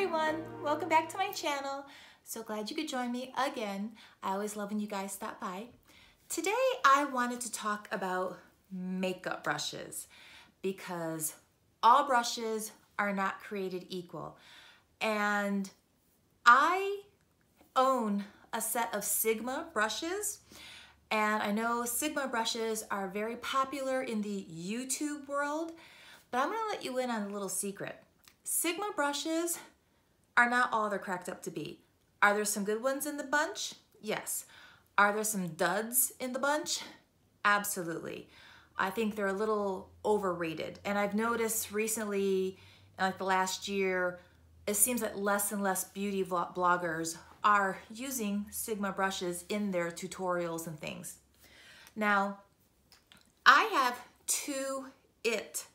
everyone, welcome back to my channel. So glad you could join me again. I always love when you guys stop by. Today I wanted to talk about makeup brushes because all brushes are not created equal. And I own a set of Sigma brushes, and I know Sigma brushes are very popular in the YouTube world, but I'm gonna let you in on a little secret. Sigma brushes are not all they're cracked up to be. Are there some good ones in the bunch? Yes. Are there some duds in the bunch? Absolutely. I think they're a little overrated. And I've noticed recently, like the last year, it seems that less and less beauty bloggers are using Sigma brushes in their tutorials and things. Now, I have two IT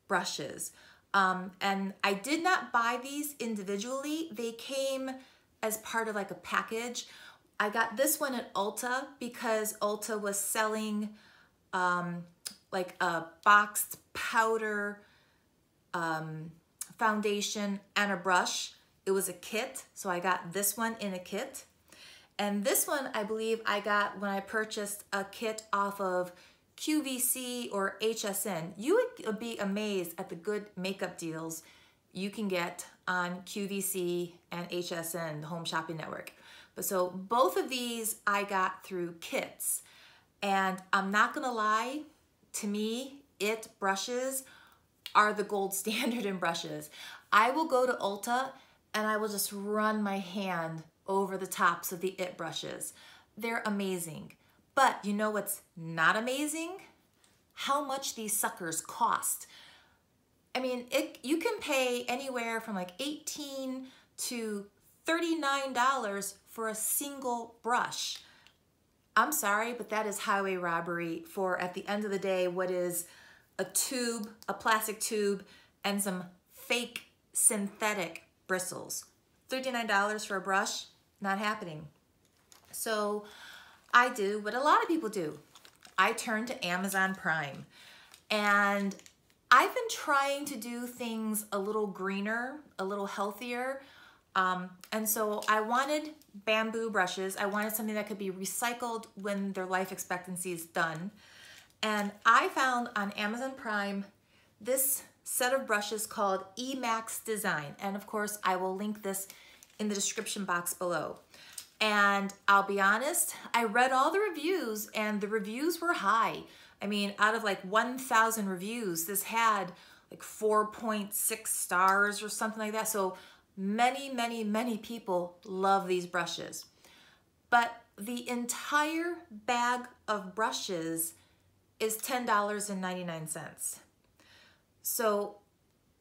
brushes. And I did not buy these individually. They came as part of like a package. I got this one at Ulta because Ulta was selling like a boxed powder foundation and a brush. It was a kit, so I got this one in a kit. And this one I believe I got when I purchased a kit off of QVC or HSN. You would be amazed at the good makeup deals you can get on QVC and HSN, the Home Shopping Network. But so both of these I got through kits. And I'm not gonna lie, to me, IT brushes are the gold standard in brushes. I will go to Ulta and I will just run my hand over the tops of the IT brushes. They're amazing. But you know what's not amazing? How much these suckers cost. I mean, you can pay anywhere from like $18 to $39 for a single brush. I'm sorry, but that is highway robbery for, at the end of the day, what is a tube, a plastic tube, and some fake synthetic bristles. $39 for a brush? Not happening. So I do what a lot of people do. I turn to Amazon Prime, and I've been trying to do things a little greener, a little healthier. And so I wanted bamboo brushes. I wanted something that could be recycled when their life expectancy is done. And I found on Amazon Prime this set of brushes called EmaxDesign. And of course, I will link this in the description box below. And I'll be honest, I read all the reviews and the reviews were high. I mean, out of like 1,000 reviews, this had like 4.6 stars or something like that. So many people love these brushes. But the entire bag of brushes is $10.99. So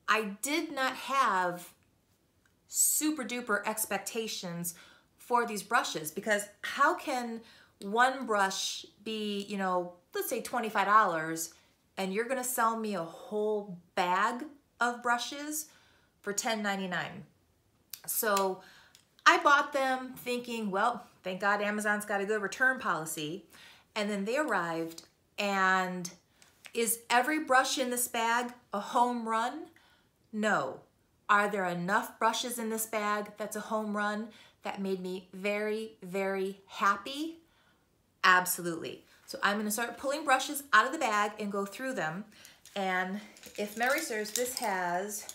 I did not have super duper expectations for these brushes, because how can one brush be, you know, let's say $25, and you're gonna sell me a whole bag of brushes for $10.99? So I bought them thinking, well, thank God Amazon's got a good return policy. And then they arrived, and is every brush in this bag a home run? No. Are there enough brushes in this bag that's a home run that made me very happy? Absolutely. So I'm gonna start pulling brushes out of the bag and go through them. And if memory serves, this has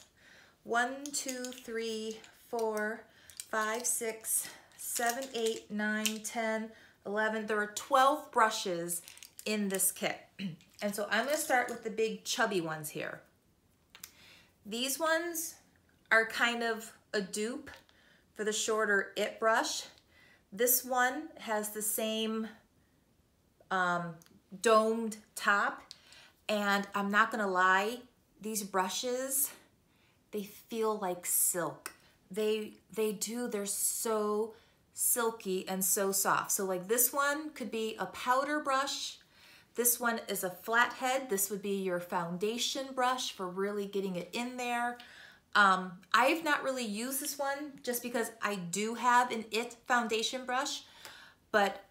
1, 2, 3, 4, 5, 6, 7, 8, 9, 10, 11. There are 12 brushes in this kit. And so I'm gonna start with the big chubby ones here. These ones are kind of a dupe for the shorter IT brush. This one has the same domed top, and I'm not gonna lie, these brushes, they feel like silk. They do, they're so silky and so soft. So like this one could be a powder brush. This one is a flat head. This would be your foundation brush for really getting it in there. I've not really used this one just because I do have an IT foundation brush, but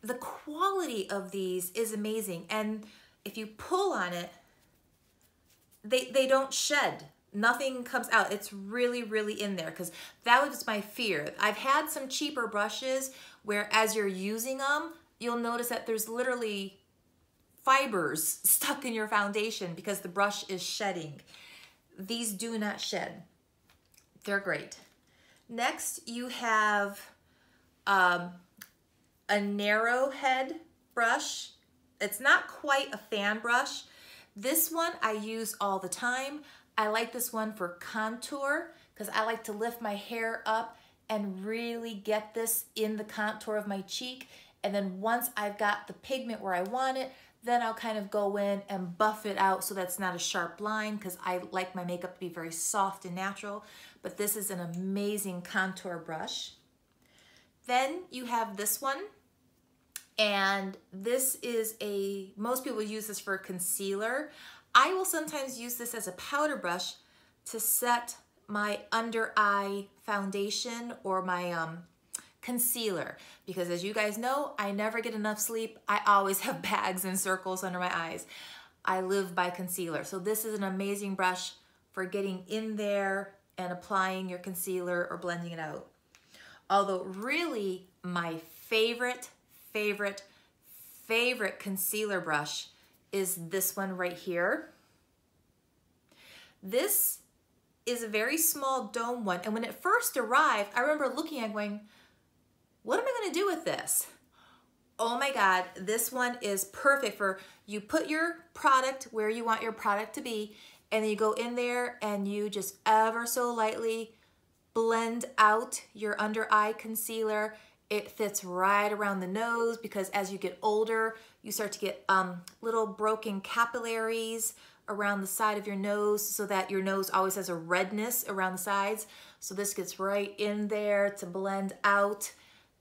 the quality of these is amazing. And if you pull on it, they don't shed. Nothing comes out. It's really, really in there, because that was my fear. I've had some cheaper brushes where as you're using them, you'll notice that there's literally fibers stuck in your foundation because the brush is shedding. These do not shed. They're great. Next, you have a narrow head brush. It's not quite a fan brush. This one I use all the time. I like this one for contour because I like to lift my hair up and really get this in the contour of my cheek. And then once I've got the pigment where I want it, then I'll kind of go in and buff it out so that's not a sharp line, because I like my makeup to be very soft and natural. But this is an amazing contour brush. Then you have this one, and this is most people use this for concealer. I will sometimes use this as a powder brush to set my under eye foundation or my concealer, because as you guys know, I never get enough sleep. I always have bags and circles under my eyes. I live by concealer. So this is an amazing brush for getting in there and applying your concealer or blending it out. Although really my favorite concealer brush is this one right here. This is a very small dome one, and when it first arrived, I remember looking at it going, what am I gonna do with this? Oh my God, this one is perfect for, you put your product where you want your product to be, and then you go in there and you just ever so lightly blend out your under eye concealer. It fits right around the nose, because as you get older, you start to get little broken capillaries around the side of your nose, so that your nose always has a redness around the sides. So this gets right in there to blend out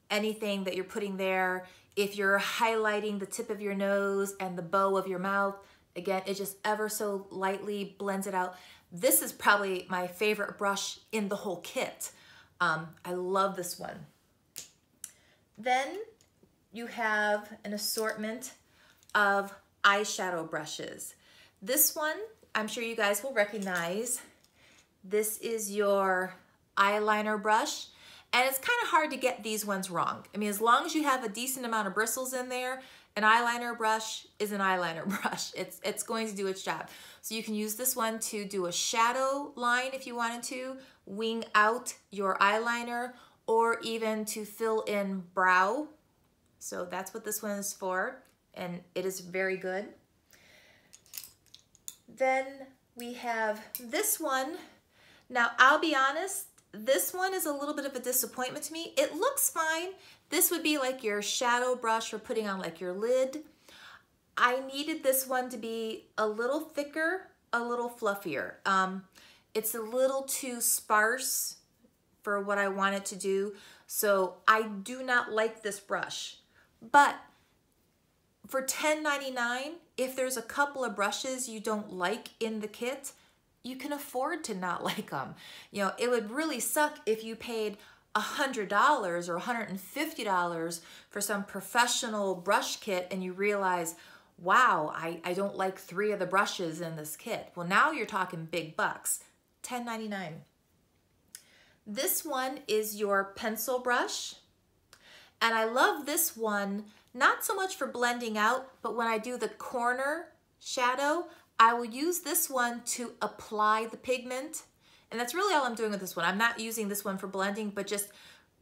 anything that you're putting there. If you're highlighting the tip of your nose and the bow of your mouth, again, it just ever so lightly blends it out. This is probably my favorite brush in the whole kit. I love this one. Then you have an assortment of eyeshadow brushes. This one, I'm sure you guys will recognize. This is your eyeliner brush. And it's kind of hard to get these ones wrong. I mean, as long as you have a decent amount of bristles in there, an eyeliner brush is an eyeliner brush. It's going to do its job. So you can use this one to do a shadow line if you wanted to, wing out your eyeliner, or even to fill in brow. So that's what this one is for, and it is very good. Then we have this one. Now, I'll be honest, this one is a little bit of a disappointment to me. It looks fine. This would be like your shadow brush for putting on like your lid. I needed this one to be a little thicker, a little fluffier. It's a little too sparse for what I want it to do. So I do not like this brush. But for $10.99, if there's a couple of brushes you don't like in the kit, you can afford to not like them. You know, it would really suck if you paid $100 or $150 for some professional brush kit and you realize, wow, I don't like 3 of the brushes in this kit. Well, now you're talking big bucks. $10.99. This one is your pencil brush. And I love this one, not so much for blending out, but when I do the corner shadow, I will use this one to apply the pigment. And that's really all I'm doing with this one. I'm not using this one for blending, but just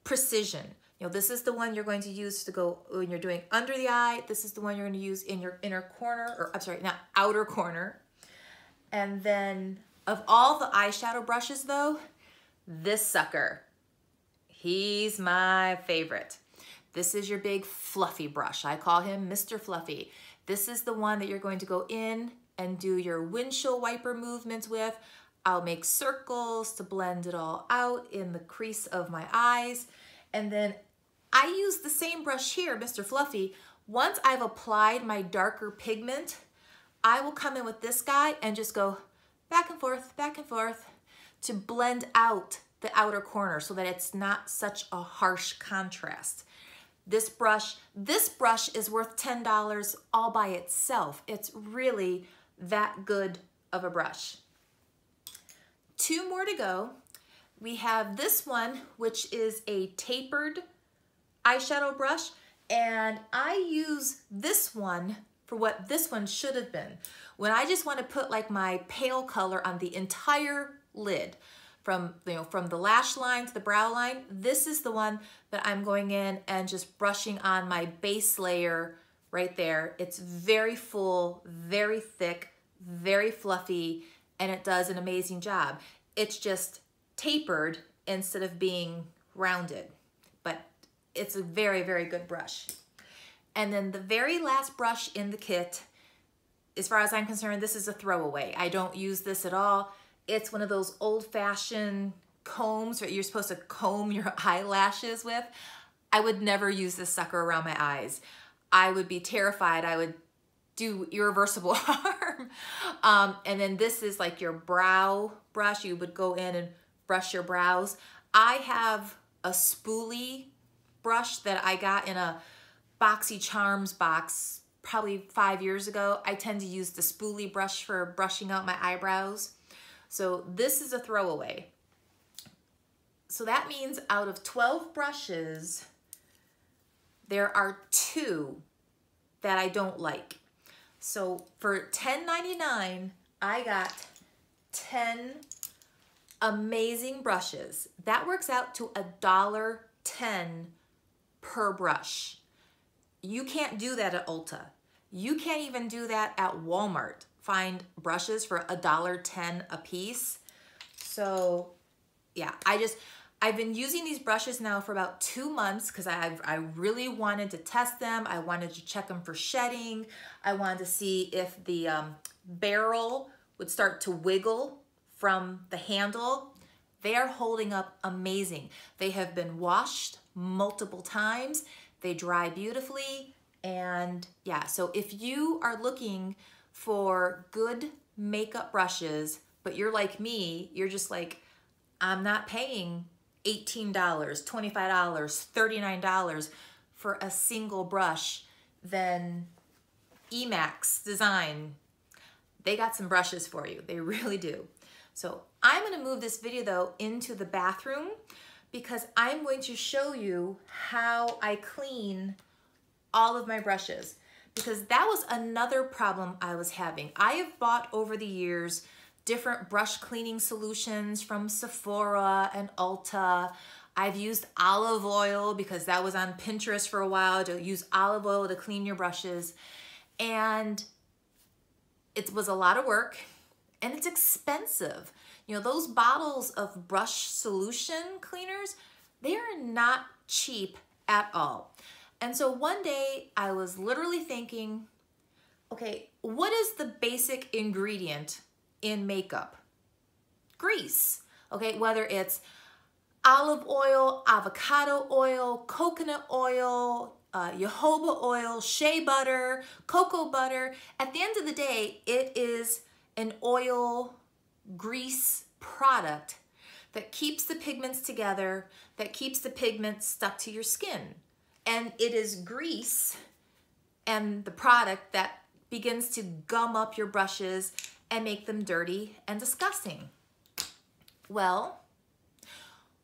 precision. You know, this is the one you're going to use to go when you're doing under the eye. This is the one you're going to use in your inner corner, or I'm sorry, not outer corner. And then of all the eyeshadow brushes though, this sucker, he's my favorite. This is your big fluffy brush. I call him Mr. Fluffy. This is the one that you're going to go in and do your windshield wiper movements with. I'll make circles to blend it all out in the crease of my eyes. And then I use the same brush here, Mr. Fluffy. Once I've applied my darker pigment, I will come in with this guy and just go back and forth to blend out the outer corner so that it's not such a harsh contrast. This brush is worth $10 all by itself. It's really that good of a brush. 2 more to go. We have this one, which is a tapered eyeshadow brush, and I use this one for what this one should have been. When I just want to put like my pale color on the entire lid, from the lash line to the brow line, this is the one that I'm going in and just brushing on my base layer right there. It's very full, very thick, very fluffy, and it does an amazing job. It's just tapered instead of being rounded, but it's a very, very good brush. And then the very last brush in the kit, as far as I'm concerned, this is a throwaway. I don't use this at all. It's one of those old-fashioned combs that you're supposed to comb your eyelashes with. I would never use this sucker around my eyes. I would be terrified. I would do irreversible harm. And then this is like your brow brush. You would go in and brush your brows. I have a spoolie brush that I got in a Boxy Charms box probably 5 years ago. I tend to use the spoolie brush for brushing out my eyebrows. So this is a throwaway. So that means out of 12 brushes, there are 2 that I don't like. So for $10.99, I got 10 amazing brushes. That works out to $1.10 per brush. You can't do that at Ulta. You can't even do that at Walmart. Find brushes for $1.10 a piece. So yeah, I've been using these brushes now for about 2 months because I really wanted to test them. I wanted to check them for shedding. I wanted to see if the barrel would start to wiggle from the handle. They are holding up amazing. They have been washed multiple times. They dry beautifully. And yeah, so if you are looking for good makeup brushes, but you're like me, you're just like, I'm not paying $18, $25, $39 for a single brush, then EmaxDesign, they got some brushes for you. They really do. So I'm gonna move this video though into the bathroom because I'm going to show you how I clean all of my brushes, because that was another problem I was having. I have bought over the years different brush cleaning solutions from Sephora and Ulta. I've used olive oil because that was on Pinterest for a while, to use olive oil to clean your brushes. And it was a lot of work and it's expensive. You know, those bottles of brush solution cleaners, they are not cheap at all. And so one day I was literally thinking, okay, what is the basic ingredient in makeup? Grease. Okay, whether it's olive oil, avocado oil, coconut oil, jojoba oil, shea butter, cocoa butter. At the end of the day, it is an oil grease product that keeps the pigments together, that keeps the pigments stuck to your skin. And it is grease and the product that begins to gum up your brushes and make them dirty and disgusting. Well,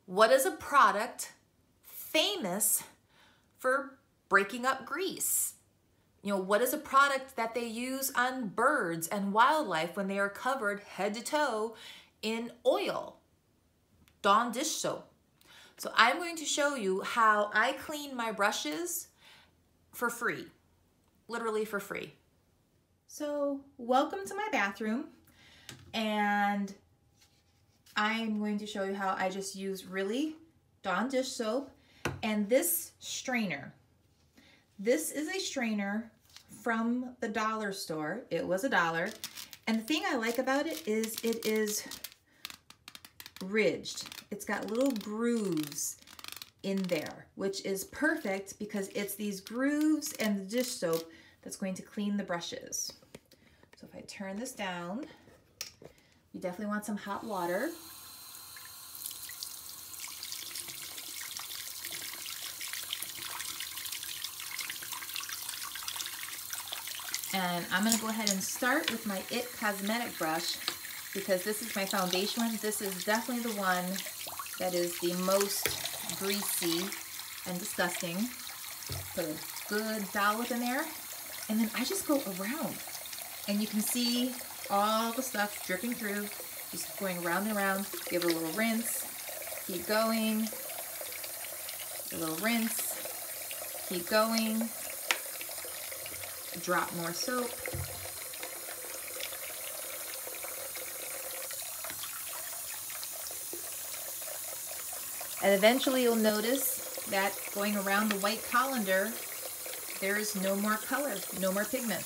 what is a product famous for breaking up grease? You know, what is a product that they use on birds and wildlife when they are covered head to toe in oil? Dawn dish soap. So I'm going to show you how I clean my brushes for free, literally for free. So welcome to my bathroom, and I'm going to show you how I just use really Dawn dish soap and this strainer. This is a strainer from the dollar store. It was $1. And the thing I like about it is ridged. It's got little grooves in there, which is perfect because it's these grooves and the dish soap that's going to clean the brushes. So if I turn this down, you definitely want some hot water. And I'm gonna go ahead and start with my IT Cosmetic brush. because this is my foundation one. This is definitely the one that is the most greasy and disgusting. Put a good dollop in there, and then I just go around, and you can see all the stuff dripping through, just going around and around. Give it a little rinse, keep going, a little rinse, keep going, drop more soap. And eventually you'll notice that going around the white colander, there is no more color, no more pigment.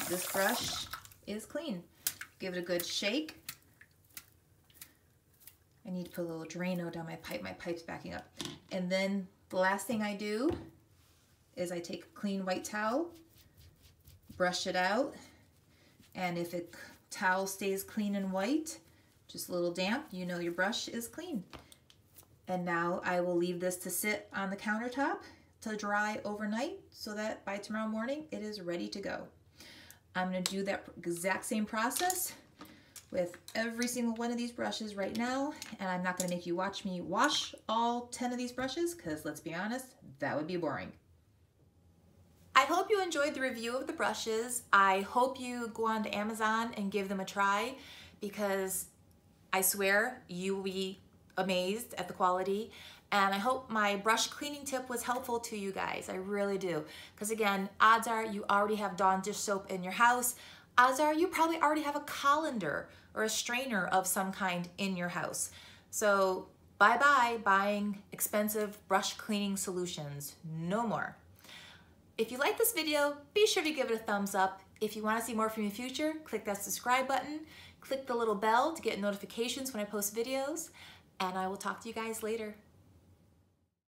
This brush is clean. Give it a good shake. I need to put a little Drano down my pipe. My pipe's backing up. And then the last thing I do is I take a clean white towel, brush it out, and if the towel stays clean and white, just a little damp, you know your brush is clean. And now I will leave this to sit on the countertop to dry overnight so that by tomorrow morning it is ready to go. I'm going to do that exact same process with every single one of these brushes right now, and I'm not going to make you watch me wash all 10 of these brushes because let's be honest, that would be boring. I hope you enjoyed the review of the brushes. I hope you go on to Amazon and give them a try, because I swear you will be amazed at the quality. And I hope my brush cleaning tip was helpful to you guys. I really do. Because again, odds are you already have Dawn dish soap in your house. Odds are you probably already have a colander or a strainer of some kind in your house. So bye-bye buying expensive brush cleaning solutions. No more. If you like this video, be sure to give it a thumbs up. If you want to see more from me in the future, click that subscribe button. Click the little bell to get notifications when I post videos. And I will talk to you guys later.